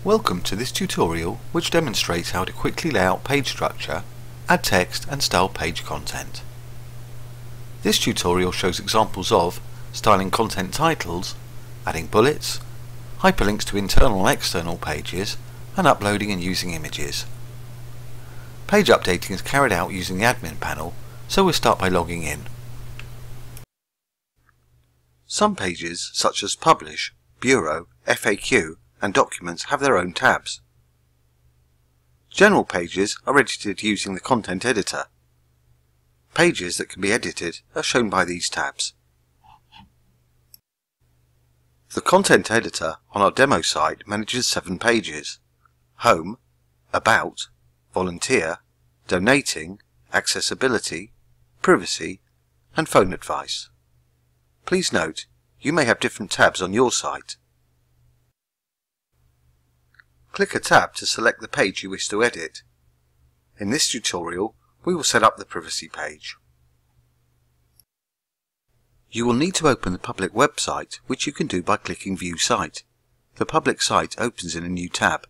Welcome to this tutorial which demonstrates how to quickly lay out page structure, add text and style page content. This tutorial shows examples of styling content titles, adding bullets, hyperlinks to internal and external pages, and uploading and using images. Page updating is carried out using the admin panel, so we'll start by logging in. Some pages, such as Publish, Bureau, FAQ, and Documents have their own tabs. General pages are edited using the content editor. Pages that can be edited are shown by these tabs. The content editor on our demo site manages 7 pages: Home, About, Volunteer, Donating, Accessibility, Privacy, and Phone Advice. Please note, you may have different tabs on your site. Click a tab to select the page you wish to edit. In this tutorial, we will set up the privacy page. You will need to open the public website, which you can do by clicking View Site. The public site opens in a new tab.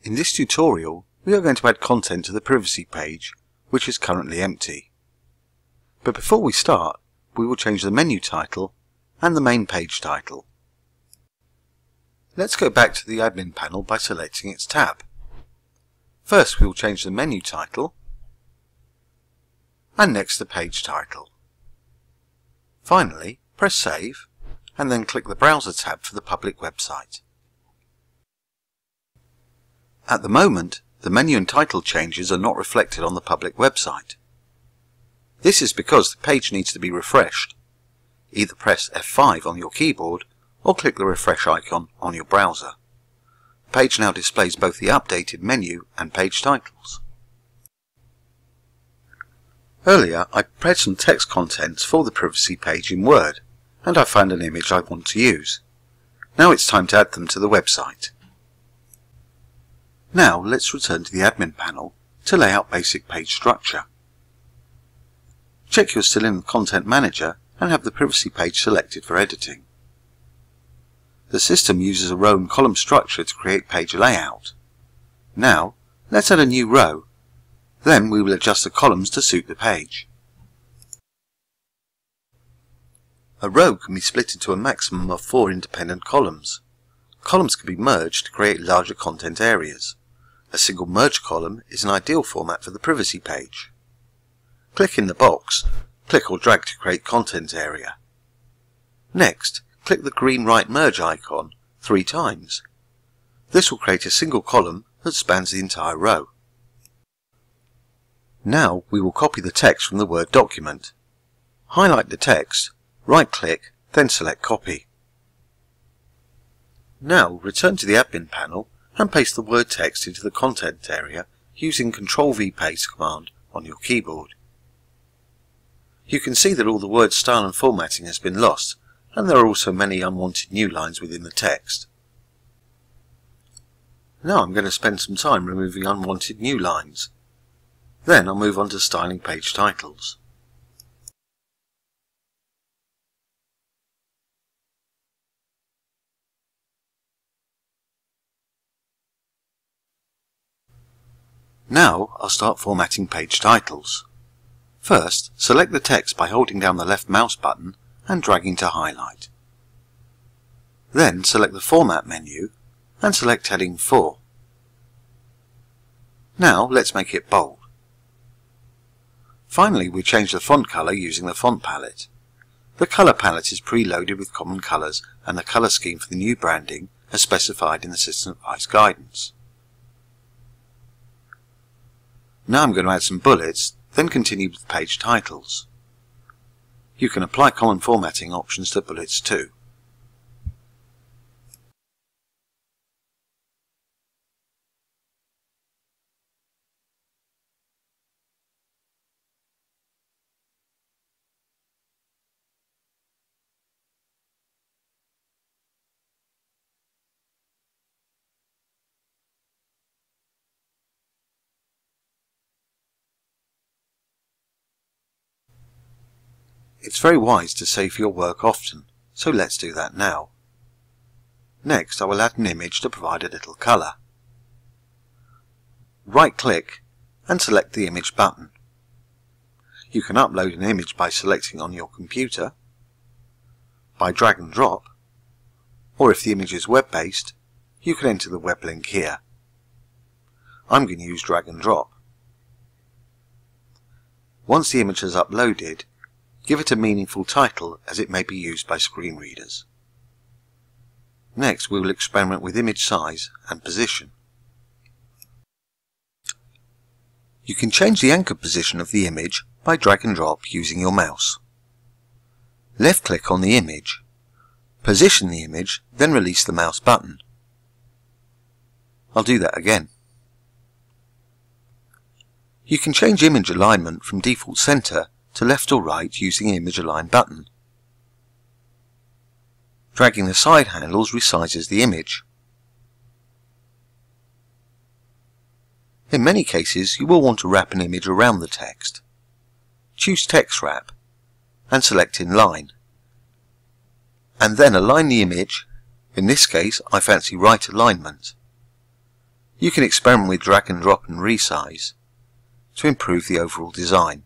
In this tutorial, we are going to add content to the privacy page, which is currently empty. But before we start, we will change the menu title and the main page title. Let's go back to the admin panel by selecting its tab. First we will change the menu title, and next the page title. Finally, press Save, and then click the Browser tab for the public website. At the moment, the menu and title changes are not reflected on the public website. This is because the page needs to be refreshed. Either press F5 on your keyboard or click the refresh icon on your browser. The page now displays both the updated menu and page titles. Earlier I prepared some text contents for the privacy page in Word, and I found an image I want to use. Now it's time to add them to the website. Now let's return to the admin panel to lay out basic page structure. Check you're still in the Content Manager and have the privacy page selected for editing. The system uses a row and column structure to create page layout. Now, let's add a new row. Then we will adjust the columns to suit the page. A row can be split into a maximum of 4 independent columns. Columns can be merged to create larger content areas. A single merge column is an ideal format for the privacy page. Click in the box, click or drag to create content area. Next, click the green right merge icon 3 times. This will create a single column that spans the entire row. Now we will copy the text from the Word document. Highlight the text, right-click, then select Copy. Now return to the admin panel and paste the Word text into the content area using Ctrl+V paste command on your keyboard. You can see that all the word style and formatting has been lost, and there are also many unwanted new lines within the text. Now I'm going to spend some time removing unwanted new lines. Then I'll move on to styling page titles. Now I'll start formatting page titles. First, select the text by holding down the left mouse button and dragging to highlight. Then select the Format menu and select Heading 4. Now let's make it bold. Finally, we change the font color using the font palette. The color palette is preloaded with common colors, and the color scheme for the new branding as specified in the System Advice Guidance. Now I'm going to add some bullets, then continue with page titles. You can apply common formatting options to bullets too. It's very wise to save your work often, so let's do that now. Next I will add an image to provide a little colour. Right click and select the image button. You can upload an image by selecting on your computer, by drag and drop, or if the image is web-based, you can enter the web link here. I'm going to use drag and drop. Once the image is uploaded, give it a meaningful title as it may be used by screen readers. Next we will experiment with image size and position. You can change the anchor position of the image by drag and drop using your mouse. Left click on the image, position the image, then release the mouse button. I'll do that again. You can change image alignment from default center to left or right using the image align button. Dragging the side handles resizes the image. In many cases you will want to wrap an image around the text. Choose Text Wrap and select Inline, and then align the image. In this case I fancy right alignment. You can experiment with drag and drop and resize to improve the overall design.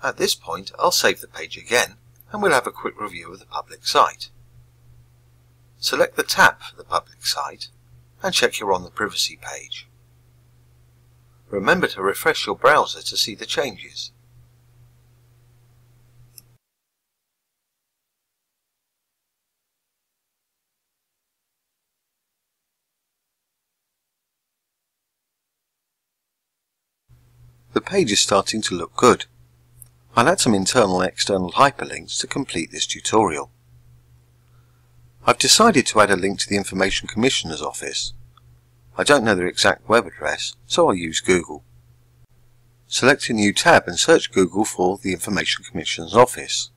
At this point I'll save the page again and we'll have a quick review of the public site. Select the tab for the public site and check you're on the privacy page. Remember to refresh your browser to see the changes. The page is starting to look good. I'll add some internal and external hyperlinks to complete this tutorial. I've decided to add a link to the Information Commissioner's Office. I don't know their exact web address, so I'll use Google. Select a new tab and search Google for the Information Commissioner's Office.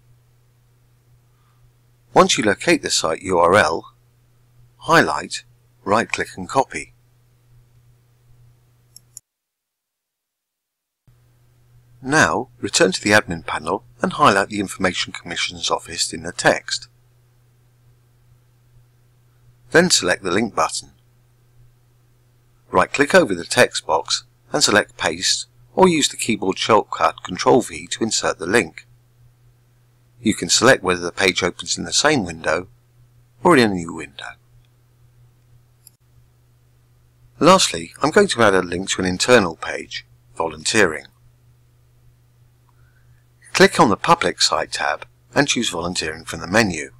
Once you locate the site URL, highlight, right-click and copy. Now, return to the admin panel and highlight the Information Commissioner's Office in the text. Then select the link button. Right-click over the text box and select Paste, or use the keyboard shortcut Ctrl+V to insert the link. You can select whether the page opens in the same window or in a new window. Lastly, I'm going to add a link to an internal page, Volunteering. Click on the Public Site tab and choose Volunteering from the menu.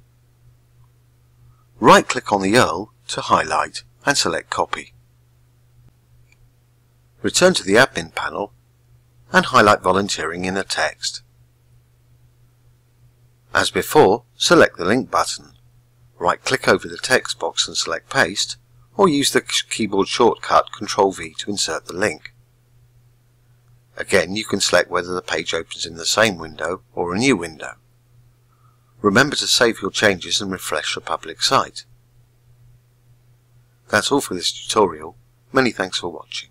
Right-click on the URL to highlight and select Copy. Return to the admin panel and highlight Volunteering in the text. As before, select the link button. Right-click over the text box and select Paste, or use the keyboard shortcut Ctrl+V to insert the link. Again, you can select whether the page opens in the same window or a new window. Remember to save your changes and refresh your public site. That's all for this tutorial. Many thanks for watching.